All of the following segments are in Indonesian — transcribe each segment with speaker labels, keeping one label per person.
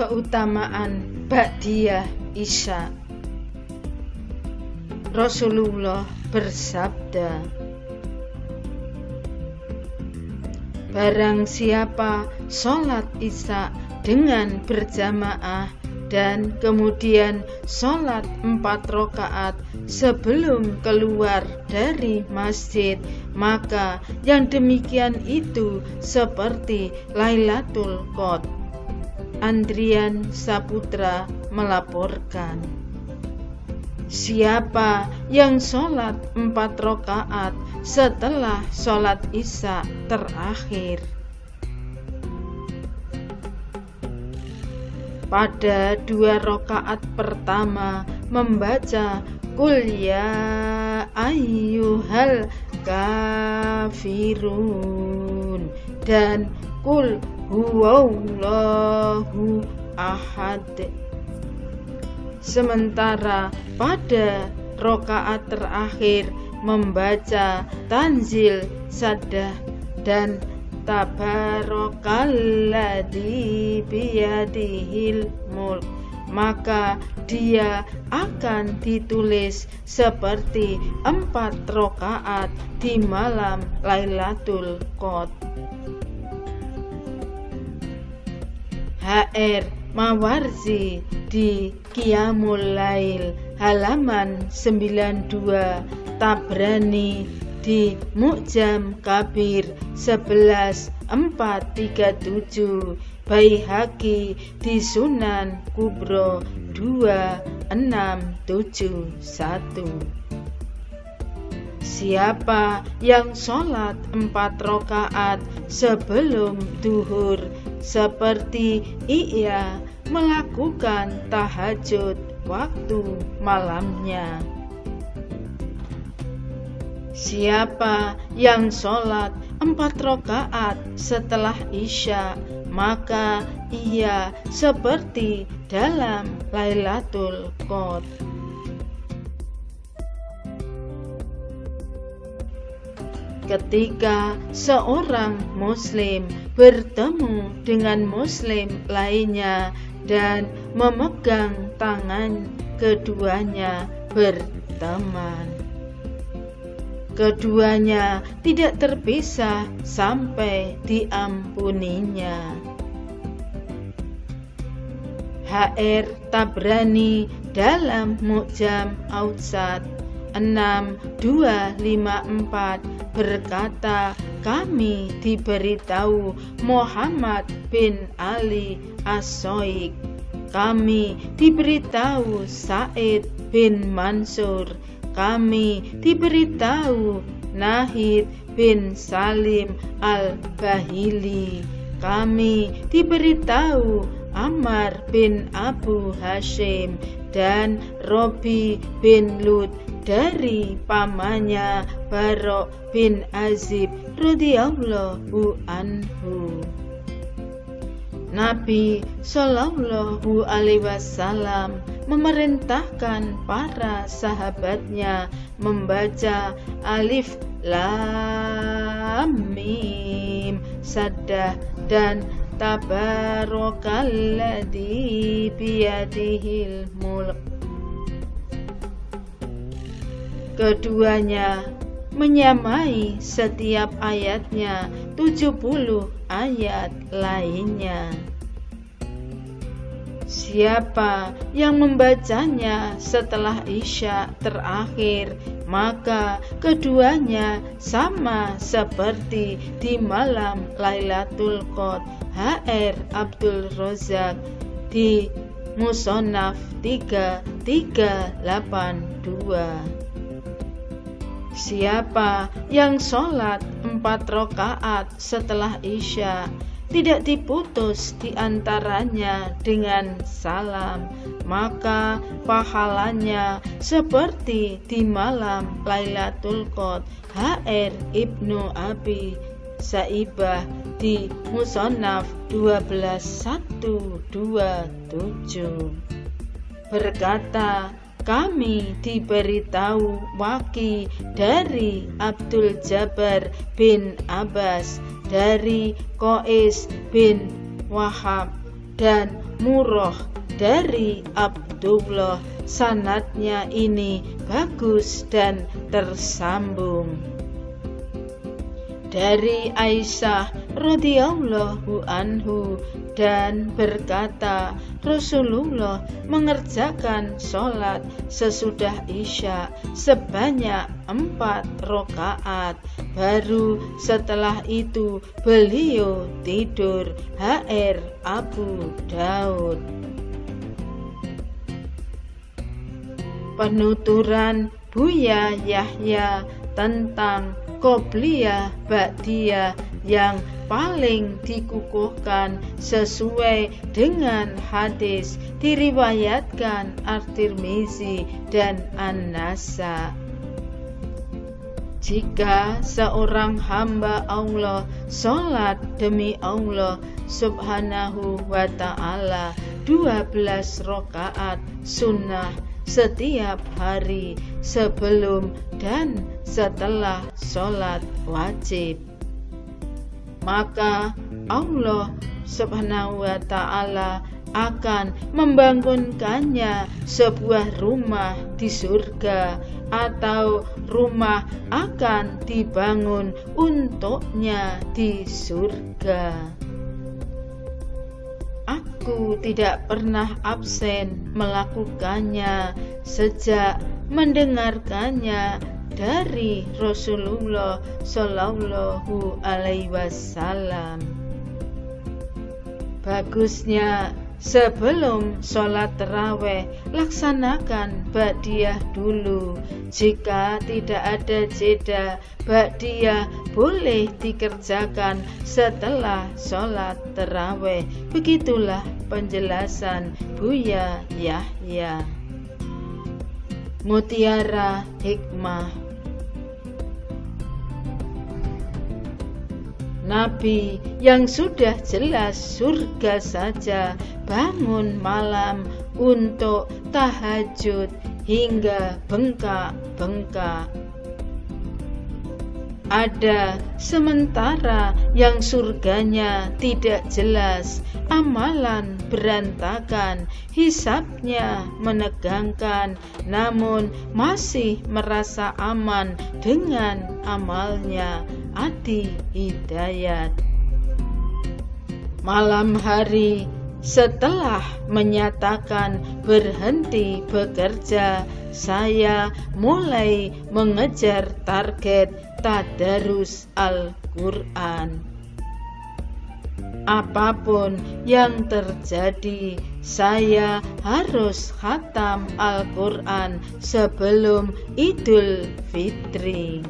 Speaker 1: Keutamaan Ba'diyah Isya. Rasulullah bersabda, barang siapa sholat Isya dengan berjamaah dan kemudian sholat 4 rakaat sebelum keluar dari masjid, maka yang demikian itu seperti Lailatul Qadar. Andrian Saputra melaporkan. Siapa yang sholat 4 rakaat setelah sholat Isya terakhir, pada 2 rakaat pertama membaca Qul ya ayyuhal kafirun dan Qul huwallahu ahad. Sementara pada rakaat terakhir membaca Tanzil Saddah dan Tabarakalladzi biyadihil mulk, maka dia akan ditulis seperti 4 rakaat di malam Lailatul Qadar. HR Mawarzi di Qiyamul Lail halaman 92, Tabrani di Mu'jam Kabir 11437, Baihaqi di Sunan Kubro 2671. Siapa yang sholat 4 rakaat sebelum duhur seperti ia melakukan tahajud waktu malamnya. Siapa yang sholat 4 rakaat setelah Isya, maka ia seperti dalam Lailatul Qadar. Ketika seorang muslim bertemu dengan muslim lainnya dan memegang tangan keduanya berteman, keduanya tidak terpisah sampai diampuninya. HR Tabrani dalam Mu'jam Awsat 6254 berkata, kami diberitahu Muhammad bin Ali As-Soik, kami diberitahu Said bin Mansur, kami diberitahu Nahid bin Salim Al-Bahili, kami diberitahu Ammar bin Abu Hashim dan Robi bin Lut dari pamannya Barok bin Azib radhiyallahu anhu. Nabi Shallallahu alaihi wasallam memerintahkan para sahabatnya membaca Alif Lam Mim Saddah dan Tabarakalladzi biyadihil mulk. Keduanya menyamai setiap ayatnya 70 ayat lainnya. Siapa yang membacanya setelah Isya terakhir, maka keduanya sama seperti di malam Lailatul Qadar. HR Abdul Razak di Musonaf 3382. Siapa yang sholat 4 rakaat setelah Isya, tidak diputus di antaranya dengan salam, maka pahalanya seperti di malam Lailatul Qadar. HR Ibnu Abi Saibah di Musonaf 12127 berkata, kami diberitahu Waki dari Abdul Jabbar bin Abbas, dari Qais bin Wahab, dan Murrah dari Abdullah. Sanadnya ini bagus dan tersambung. Dari Aisyah radhiyallahu anhu dan berkata, Rasulullah mengerjakan sholat sesudah Isya sebanyak 4 rakaat. Baru setelah itu beliau tidur. HR Abu Daud. Penuturan Buya Yahya tentang Qobliyah Ba'diyah yang paling dikukuhkan sesuai dengan hadis diriwayatkan At-Tirmizi dan An-Nasa. Jika seorang hamba Allah sholat demi Allah subhanahu wa ta'ala 12 rakaat sunnah setiap hari sebelum dan setelah sholat wajib, maka Allah subhanahu wa ta'ala akan membangunkannya sebuah rumah di surga, atau rumah akan dibangun untuknya di surga. Aku tidak pernah absen melakukannya sejak mendengarkannya dari Rasulullah Shallallahu Alaihi Wasallam. Bagusnya sebelum sholat taraweh laksanakan ba'diyah dulu. Jika tidak ada jeda, ba'diyah boleh dikerjakan setelah sholat taraweh. Begitulah penjelasan Buya Yahya. Mutiara Hikmah. Nabi yang sudah jelas surga saja bangun malam untuk tahajud hingga bengkak-bengkak. Ada sementara yang surganya tidak jelas, amalan berantakan, hisabnya menegangkan, namun masih merasa aman dengan amalnya. Adi Hidayat. Malam hari setelah menyatakan berhenti bekerja, saya mulai mengejar target tadarus Al-Quran. Apapun yang terjadi, saya harus khatam Al-Quran sebelum Idul Fitri.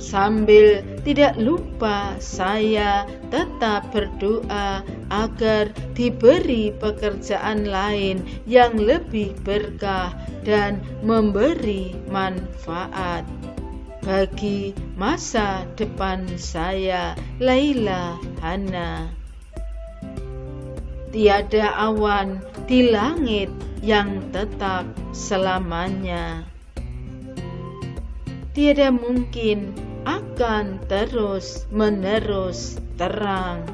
Speaker 1: Sambil tidak lupa saya tetap berdoa agar diberi pekerjaan lain yang lebih berkah dan memberi manfaat bagi masa depan saya. Laila Hana. Tiada awan di langit yang tetap selamanya. Tiada mungkin akan terus-menerus terang.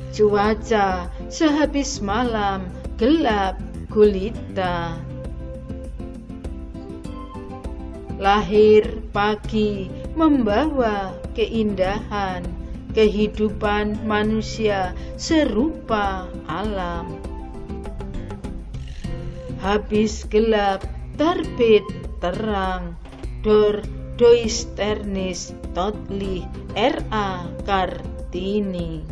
Speaker 1: Cuaca sehabis malam gelap gulita. Lahir pagi membawa keindahan, kehidupan manusia serupa alam. Habis gelap terbit terang. Dor Doisternis Totli R.A. Kartini.